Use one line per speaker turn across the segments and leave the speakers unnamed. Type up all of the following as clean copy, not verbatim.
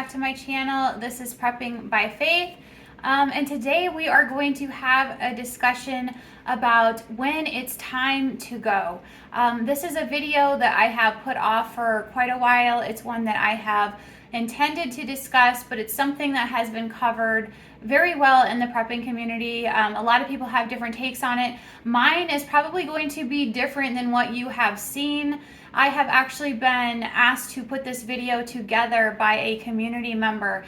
back to my channel. This is Prepping by Faith. And today we are going to have a discussion about when it's time to go. This is a video that I have put off for quite a while. It's one that I have intended to discuss, but it's something that has been covered very well in the prepping community. A lot of people have different takes on it. Mine is probably going to be different than what you have seen. I have actually been asked to put this video together by a community member,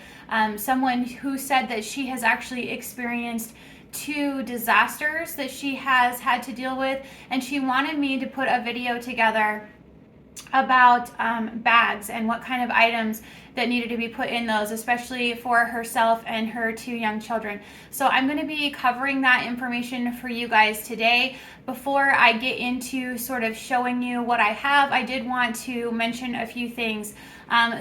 someone who said that she has actually experienced 2 disasters that she has had to deal with, and she wanted me to put a video together about bags and what kind of items that needed to be put in those, especially for herself and her 2 young children. So I'm going to be covering that information for you guys today. Before I get into sort of showing you what I have, I did want to mention a few things.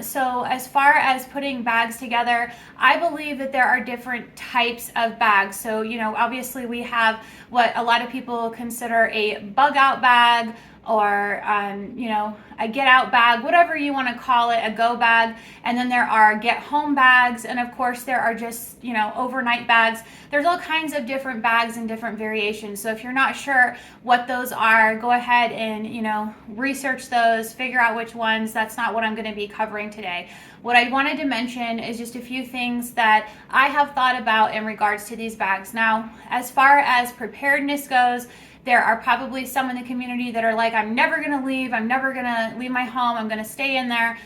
So as far as putting bags together, I believe that there are different types of bags. So, obviously we have what a lot of people consider a bug out bag, or a get out bag, whatever you want to call it, a go bag. And then there are get home bags, and of course there are just overnight bags. There's all kinds of different bags and different variations. So if you're not sure what those are, go ahead and research those, figure out which ones. That's not what I'm going to be covering today. What I wanted to mention is just a few things that I have thought about in regards to these bags. Now, as far as preparedness goes, there are probably some in the community that are like, I'm never going to leave. I'm never going to leave my home. I'm going to stay in there,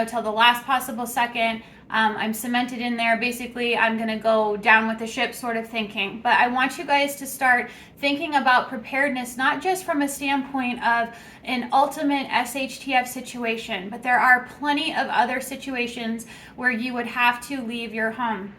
till the last possible second. I'm cemented in there. Basically, I'm going to go down with the ship sort of thinking. But I want you guys to start thinking about preparedness, not just from a standpoint of an ultimate SHTF situation, but there are plenty of other situations where you would have to leave your home.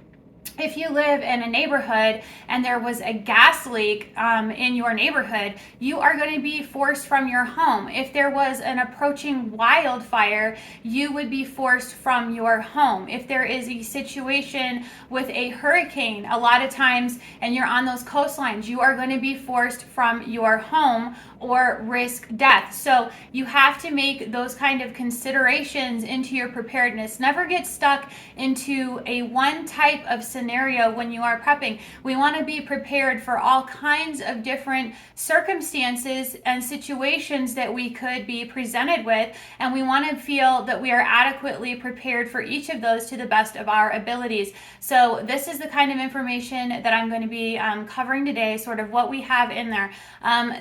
If you live in a neighborhood and there was a gas leak in your neighborhood, you are going to be forced from your home. If there was an approaching wildfire, you would be forced from your home. If there is a situation with a hurricane, a lot of times, and you're on those coastlines, you are going to be forced from your home or risk death. So you have to make those kind of considerations into your preparedness. Never get stuck into a one type of scenario when you are prepping. We want to be prepared for all kinds of different circumstances and situations that we could be presented with, and we want to feel that we are adequately prepared for each of those to the best of our abilities. So this is the kind of information that I'm going to be covering today, sort of what we have in there.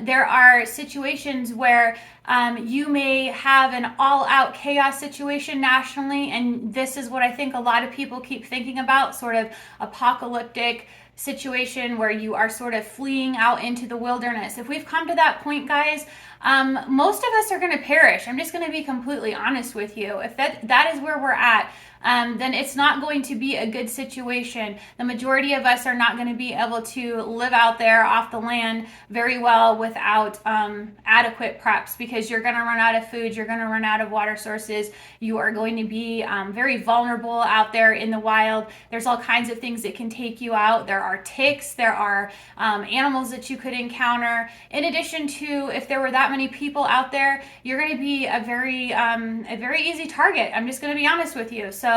There are situations where you may have an all-out chaos situation nationally, and this is what I think a lot of people keep thinking about, sort of apocalyptic situation where you are sort of fleeing out into the wilderness. If we've come to that point, guys, most of us are going to perish. I'm just going to be completely honest with you. If that is where we're at, then it's not going to be a good situation. The majority of us are not going to be able to live out there off the land very well without adequate preps, because you're going to run out of food, you're going to run out of water sources, you are going to be very vulnerable out there in the wild. There's all kinds of things that can take you out. There are ticks, there are animals that you could encounter. In addition to, if there were that many people out there, you're going to be a very easy target. I'm just going to be honest with you. So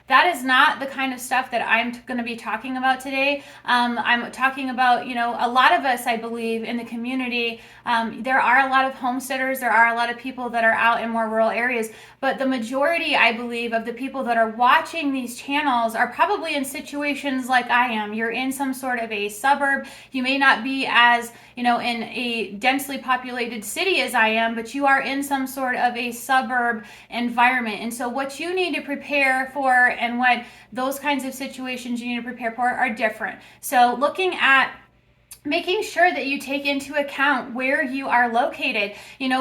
that is not the kind of stuff that I'm going to be talking about today. I'm talking about, a lot of us, I believe, in the community, there are a lot of homesteaders, there are a lot of people that are out in more rural areas, but the majority, I believe, of the people that are watching these channels are probably in situations like I am. You're in some sort of a suburb. You may not be as, in a densely populated city as I am, but you are in some sort of a suburb environment. And so what you need to prepare for and what those kinds of situations you need to prepare for are different. So looking at making sure that you take into account where you are located.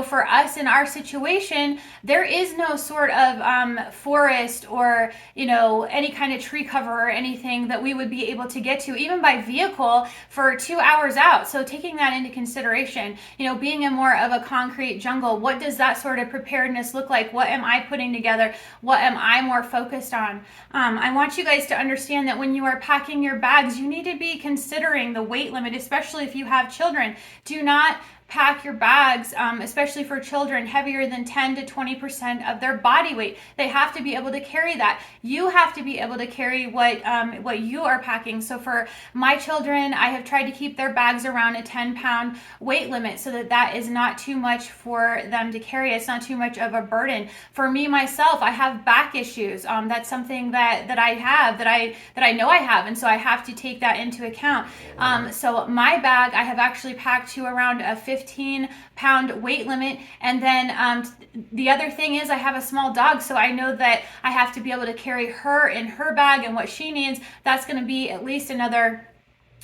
For us in our situation, there is no sort of forest or, any kind of tree cover or anything that we would be able to get to, even by vehicle, for 2 hours out. So taking that into consideration, being in more of a concrete jungle, what does that sort of preparedness look like? What am I putting together? What am I more focused on? I want you guys to understand that when you are packing your bags, you need to be considering the weight limit, especially if you have children. Do not pack your bags, especially for children, heavier than 10 to 20% of their body weight. They have to be able to carry that. You have to be able to carry what you are packing. So for my children, I have tried to keep their bags around a 10-pound weight limit so that is not too much for them to carry. It's not too much of a burden. For me, myself, I have back issues. That's something that I have, that I know I have, and so I have to take that into account. So my bag, I have actually packed to around a 15-pound weight limit. And then the other thing is I have a small dog, so I know that I have to be able to carry her in her bag and what she needs. That's going to be at least another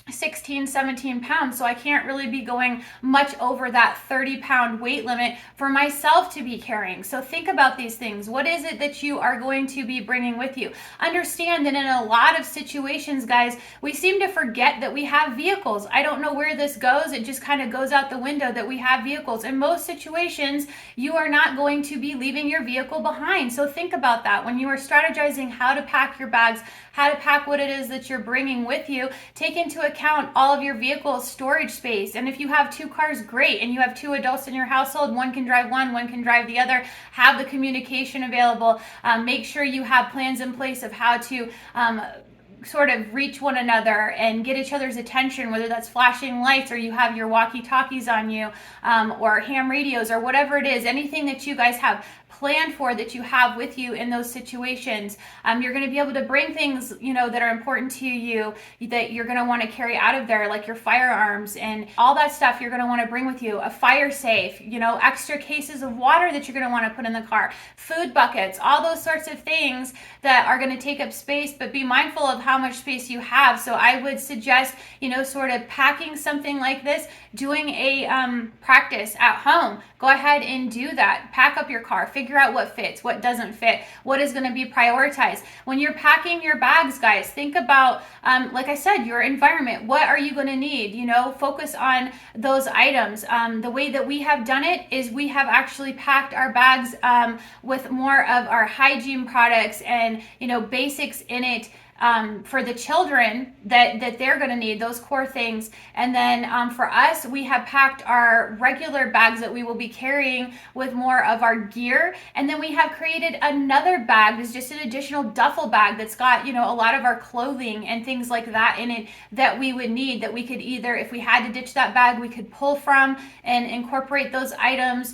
16, 17 pounds. So I can't really be going much over that 30-pound weight limit for myself to be carrying. So think about these things. What is it that you are going to be bringing with you? Understand that in a lot of situations, guys, we seem to forget that we have vehicles. I don't know where this goes. It just kind of goes out the window that we have vehicles. In most situations, you are not going to be leaving your vehicle behind. So think about that. When you are strategizing how to pack your bags, how to pack what it is that you're bringing with you, take into account all of your vehicle's storage space. And if you have 2 cars, great. And you have 2 adults in your household, one can drive one can drive the other. Have the communication available. Make sure you have plans in place of how to sort of reach one another and get each other's attention, whether that's flashing lights or you have your walkie-talkies on you, or ham radios or whatever it is, anything that you guys have planned for that you have with you in those situations. You're going to be able to bring things, that are important to you that you're going to want to carry out of there, like your firearms and all that stuff you're going to want to bring with you. A fire safe, extra cases of water that you're going to want to put in the car, food buckets, all those sorts of things that are going to take up space, but be mindful of how much space you have. So I would suggest, sort of packing something like this, doing a practice at home. Go ahead and do that. Pack up your car, figure out what fits, what doesn't fit, what is going to be prioritized. When you're packing your bags, guys, think about, like I said, your environment. What are you going to need? Focus on those items. The way that we have done it is we have actually packed our bags with more of our hygiene products and, basics in it. For the children that they're going to need, those core things. And then for us, we have packed our regular bags that we will be carrying with more of our gear. And then we have created another bag that's just an additional duffel bag that's got, a lot of our clothing and things like that in it that we would need, that we could either, if we had to ditch that bag, we could pull from and incorporate those items.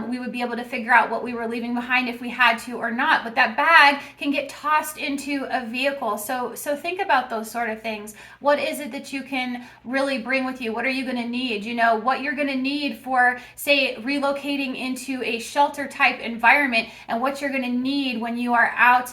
We would be able to figure out what we were leaving behind if we had to or not. But that bag can get tossed into a vehicle. So think about those sort of things. What is it that you can really bring with you? What are you going to need? What you're going to need for, say, relocating into a shelter type environment, and what you're going to need when you are out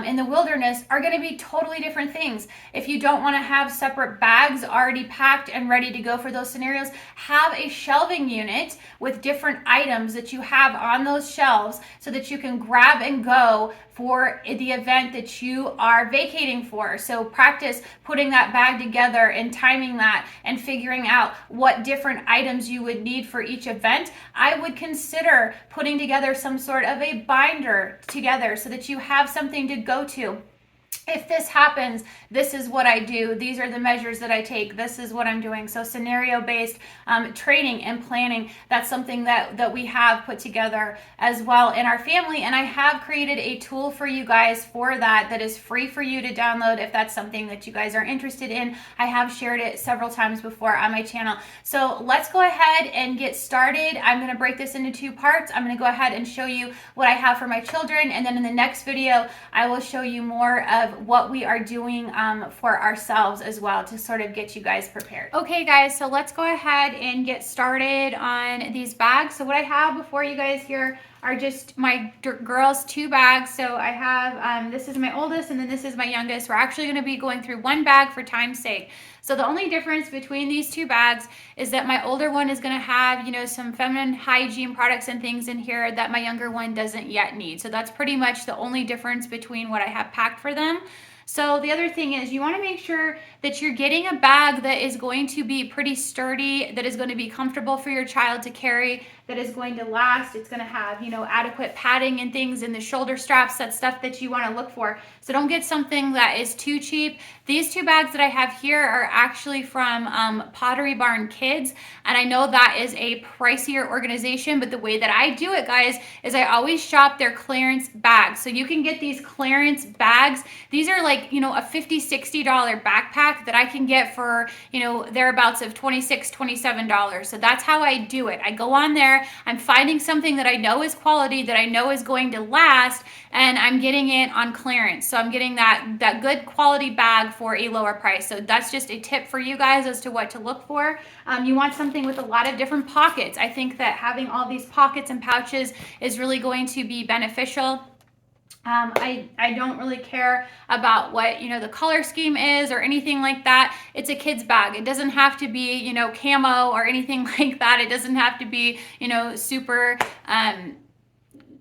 in the wilderness are going to be totally different things. If you don't want to have separate bags already packed and ready to go for those scenarios, have a shelving unit with different items that you have on those shelves so that you can grab and go for the event that you are vacating for. So practice putting that bag together and timing that and figuring out what different items you would need for each event. I would consider putting together some sort of a binder together so that you have something to go to. If this happens, this is what I do. These are the measures that I take. This is what I'm doing. So scenario-based training and planning, that's something that we have put together as well in our family. And I have created a tool for you guys for that is free for you to download if that's something that you guys are interested in. I have shared it several times before on my channel. So let's go ahead and get started. I'm going to break this into 2 parts. I'm going to go ahead and show you what I have for my children. And then in the next video, I will show you more of what we are doing for ourselves as well to sort of get you guys prepared. Okay, guys, so let's go ahead and get started on these bags. So what I have before you guys here are just my girls' 2 bags. So I have, this is my oldest and then this is my youngest. We're actually going to be going through 1 bag for time's sake. So the only difference between these 2 bags is that my older one is going to have, some feminine hygiene products and things in here that my younger one doesn't yet need. So that's pretty much the only difference between what I have packed for them. So the other thing is you want to make sure that you're getting a bag that is going to be pretty sturdy, that is going to be comfortable for your child to carry, that is going to last. It's going to have, you know, adequate padding and things in the shoulder straps. That's stuff that you want to look for. So don't get something that is too cheap. These 2 bags that I have here are actually from Pottery Barn Kids, and I know that is a pricier organization, but the way that I do it, guys, is I always shop their clearance bags. So you can get these clearance bags. These are like, you know, a $50, $60 backpack that I can get for, you know, thereabouts of $26, $27. So that's how I do it. I go on there, I'm finding something that I know is quality, that I know is going to last, and I'm getting it on clearance. So I'm getting that good quality bag for a lower price. So that's just a tip for you guys as to what to look for. You want something with a lot of different pockets. I think that having all these pockets and pouches is really going to be beneficial. I don't really care about what, you know, the color scheme is or anything like that. It's a kid's bag. It doesn't have to be, you know, camo or anything like that. It doesn't have to be, you know, super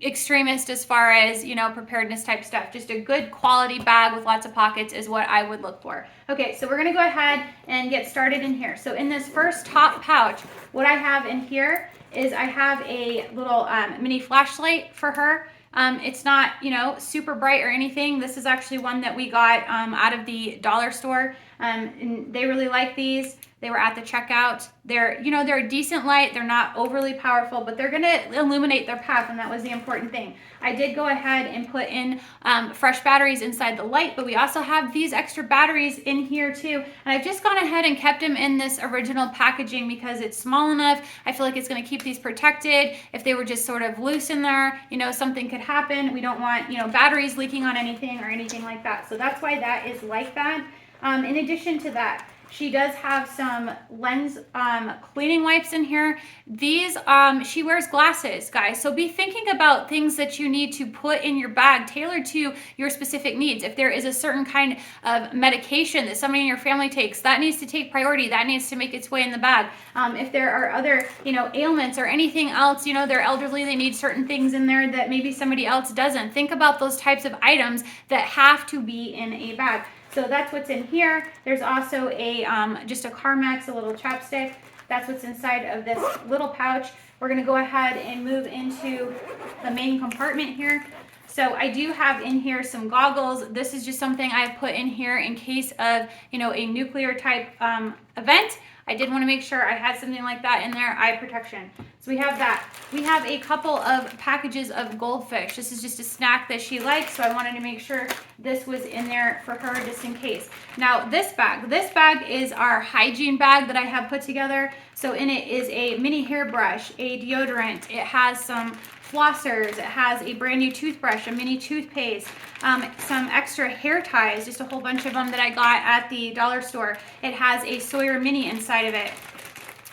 extremist as far as, you know, preparedness type stuff. Just a good quality bag with lots of pockets is what I would look for. Okay, so we're gonna go ahead and get started in here. So in this first top pouch, what I have in here is I have a little mini flashlight for her. It's not, you know, super bright or anything. This is actually one that we got out of the dollar store, and they really like these. They were at the checkout. They're, you know, they're a decent light. They're not overly powerful, but they're going to illuminate their path, and that was the important thing. I did go ahead and put in fresh batteries inside the light, but we also have these extra batteries in here too. And I've just gone ahead and kept them in this original packaging because it's small enough. I feel like it's going to keep these protected. If they were just sort of loose in there, you know, something could happen. We don't want, you know, batteries leaking on anything or anything like that. So that's why that is like that. In addition to that, she does have some lens cleaning wipes in here. These, she wears glasses, guys. So be thinking about things that you need to put in your bag tailored to your specific needs. If there is a certain kind of medication that somebody in your family takes, that needs to take priority. That needs to make its way in the bag. If there are other, you know, ailments or anything else, you know, they're elderly, they need certain things in there that maybe somebody else doesn't. Think about those types of items that have to be in a bag. So that's what's in here. There's also a just a Carmex, a little chapstick. That's what's inside of this little pouch. We're gonna go ahead and move into the main compartment here. So I do have in here some goggles. This is just something I've put in here in case of, you know, a nuclear type event. I did want to make sure I had something like that in there, eye protection. So we have that. We have a couple of packages of goldfish. This is just a snack that she likes, so I wanted to make sure this was in there for her just in case. Now this bag is our hygiene bag that I have put together. So in it is a mini hairbrush, a deodorant. It has some flossers, it has a brand new toothbrush, a mini toothpaste, some extra hair ties, just a whole bunch of them that I got at the dollar store. It has a Sawyer mini inside of it.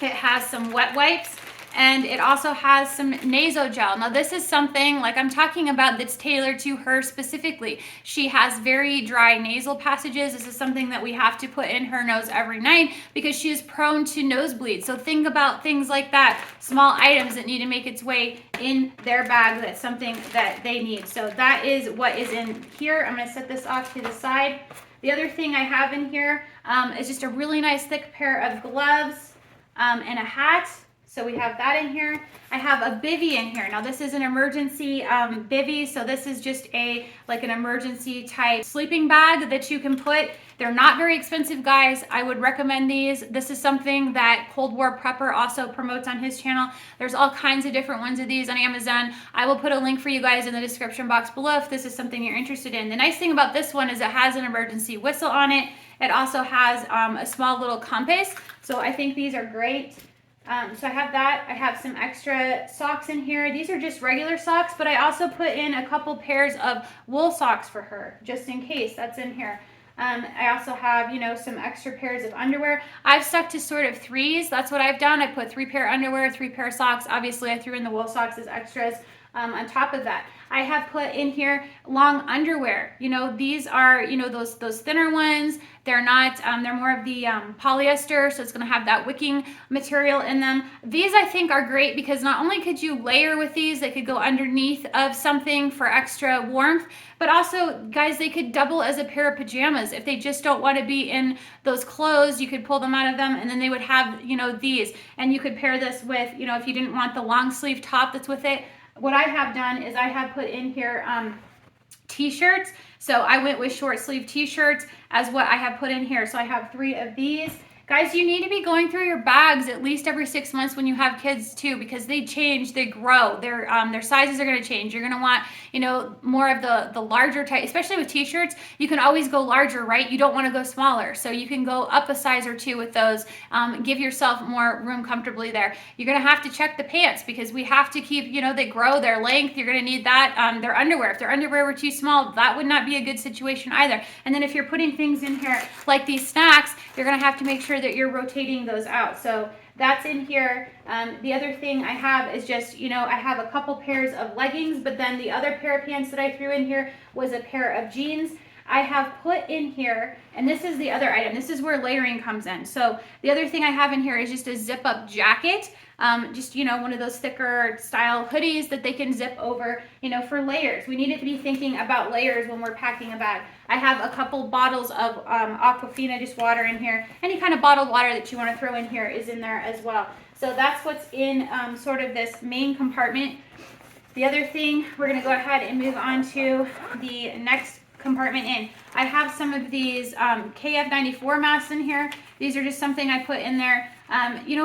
It has some wet wipes, and it also has some nasal gel. Now this is something like I'm talking about that's tailored to her specifically. She has very dry nasal passages. This is something that we have to put in her nose every night because she is prone to nosebleeds. So think about things like that, small items that need to make its way in their bag. That's something that they need. So that is what is in here. I'm gonna set this off to the side. The other thing I have in here is just a really nice thick pair of gloves and a hat. So we have that in here. I have a bivy in here. Now this is an emergency bivy. So this is just like an emergency type sleeping bag that you can put. They're not very expensive, guys. I would recommend these. This is something that Cold War Prepper also promotes on his channel. There's all kinds of different ones of these on Amazon. I will put a link for you guys in the description box below if this is something you're interested in. The nice thing about this one is it has an emergency whistle on it. It also has a small little compass. So I think these are great. So I have that. I have some extra socks in here. These are just regular socks, but I also put in a couple pairs of wool socks for her, just in case. That's in here. I also have, you know, some extra pairs of underwear. I've stuck to sort of threes. That's what I've done. I put 3 pair underwear, 3 pair socks. Obviously, I threw in the wool socks as extras. on top of that. I have put in here long underwear. These are, those thinner ones. They're not, they're more of the polyester, so it's going to have that wicking material in them. These I think are great because not only could you layer with these, they could go underneath of something for extra warmth, but also, guys, they could double as a pair of pajamas. If they just don't want to be in those clothes, you could pull them out of them, and then they would have, these. And you could pair this with, if you didn't want the long sleeve top that's with it. What I have done is I have put in here t-shirts. So I went with short sleeve t-shirts as what I have put in here. So I have 3 of these. Guys, you need to be going through your bags at least every 6 months when you have kids too, because they change, they grow, their sizes are going to change. You're going to want, more of the larger type, especially with t-shirts. You can always go larger, right? You don't want to go smaller, so you can go up a size or 2 with those. Give yourself more room comfortably there. You're going to have to check the pants because we have to keep, they grow their length. You're going to need that. Their underwear, if their underwear were too small, that would not be a good situation either. And then if you're putting things in here like these snacks, you're going to have to make sure that you're rotating those out. So that's in here. The other thing I have is just, I have a couple pairs of leggings, but then the other pair of pants that I threw in here was a pair of jeans. I have put in here, and this is the other item. This is where layering comes in. So the other thing I have in here is just a zip up jacket. Just, one of those thicker style hoodies that they can zip over, for layers. We need to be thinking about layers when we're packing a bag. I have a couple bottles of Aquafina, just water in here. Any kind of bottled water that you want to throw in here is in there as well. So that's what's in sort of this main compartment. The other thing, we're going to go ahead and move on to the next compartment in. I have some of these KF94 masks in here. These are just something I put in there.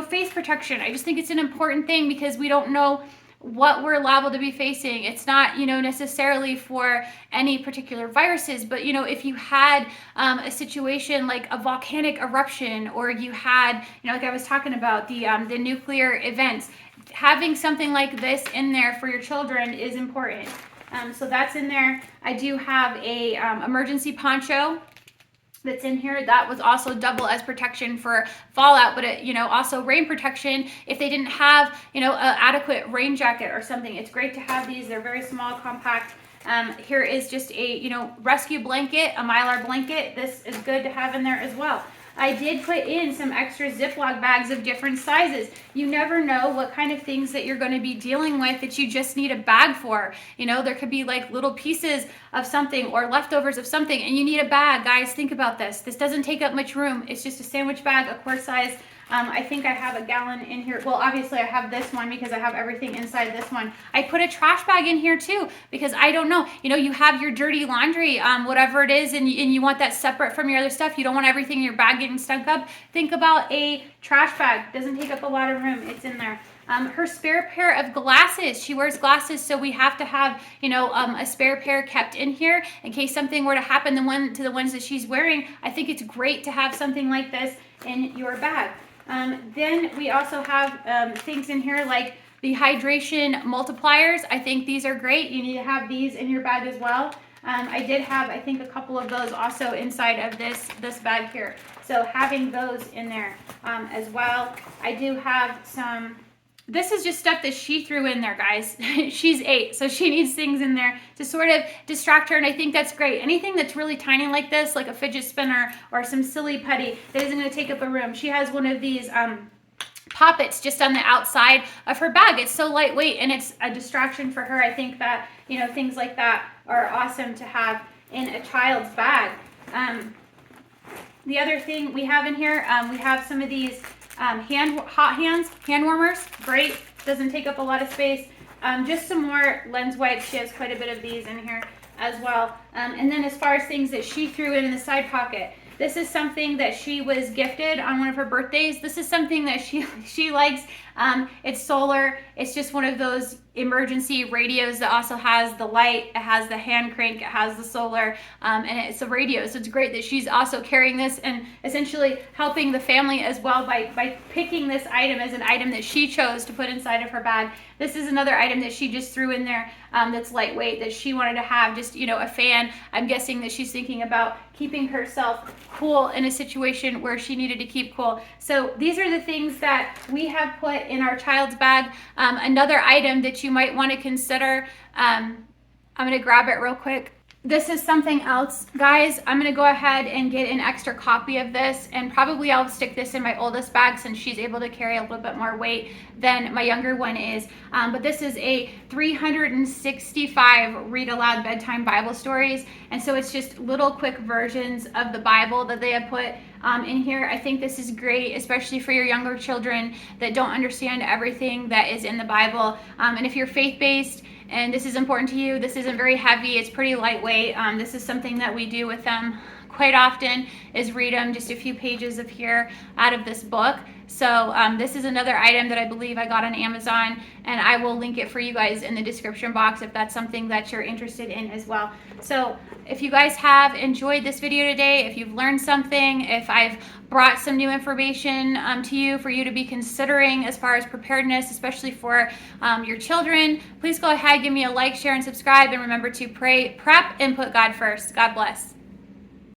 Face protection. I just think it's an important thing because we don't know what we're liable to be facing. It's not, necessarily for any particular viruses, but, if you had a situation like a volcanic eruption, or you had, like I was talking about, the nuclear events, having something like this in there for your children is important. So that's in there. I do have a emergency poncho that's in here. That was also double as protection for fallout, but it, also rain protection if they didn't have, an adequate rain jacket or something. It's great to have these. They're very small, compact. Here is just a, rescue blanket, a Mylar blanket. This is good to have in there as well. I did put in some extra Ziploc bags of different sizes. You never know what kind of things that you're going to be dealing with that you just need a bag for. There could be like little pieces of something or leftovers of something, and you need a bag. Guys, think about this. This doesn't take up much room. It's just a sandwich bag, a quart size. I think I have a gallon in here. Well, obviously I have this one because I have everything inside this one. I put a trash bag in here too because I don't know. You have your dirty laundry, whatever it is, and you want that separate from your other stuff. You don't want everything in your bag getting stunk up. Think about a trash bag. Doesn't take up a lot of room. It's in there. Her spare pair of glasses. She wears glasses, so we have to have, a spare pair kept in here in case something were to happen to the ones that she's wearing. I think it's great to have something like this in your bag. Then we also have things in here like the hydration multipliers. I think these are great. You need to have these in your bag as well. I did have, I think, a couple of those also inside of this bag here. So having those in there as well. I do have some. This is just stuff that she threw in there, guys. She's 8, so she needs things in there to sort of distract her, and I think that's great. Anything that's really tiny like this, like a fidget spinner or some silly putty that isn't going to take up a room. She has one of these poppets just on the outside of her bag. It's so lightweight, and it's a distraction for her. I think that, things like that are awesome to have in a child's bag. The other thing we have in here, we have some of these hot hands, hand warmers. Great, doesn't take up a lot of space. Just some more lens wipes. She has quite a bit of these in here as well. And then as far as things that she threw in the side pocket, this is something that she was gifted on one of her birthdays. This is something that she likes. It's solar. It's just one of those emergency radios that also has the light, it has the hand crank, it has the solar, and it's a radio. So it's great that she's also carrying this and essentially helping the family as well by picking this item as an item that she chose to put inside of her bag. This is another item that she just threw in there that's lightweight, that she wanted to have, just, a fan. I'm guessing that she's thinking about keeping herself cool in a situation where she needed to keep cool. So these are the things that we have put put in our child's bag. Another item that you might want to consider, I'm going to grab it real quick. This is something else, guys. I'm going to go ahead and get an extra copy of this, and probably I'll stick this in my oldest bag since she's able to carry a little bit more weight than my younger one is. But this is a 365 read aloud bedtime Bible stories, and so it's just little quick versions of the Bible that they have put in here. I think this is great, especially for your younger children that don't understand everything that is in the Bible. And if you're faith-based and this is important to you, this isn't very heavy, it's pretty lightweight. This is something that we do with them quite often, is read them just a few pages of here out of this book. So this is another item that I believe I got on Amazon, and I will link it for you guys in the description box if that's something that you're interested in as well. So if you guys have enjoyed this video today, if you've learned something, if I've brought some new information to you for you to be considering as far as preparedness, especially for your children, please go ahead, give me a like, share, and subscribe, and remember to pray, prep, and put God first. God bless.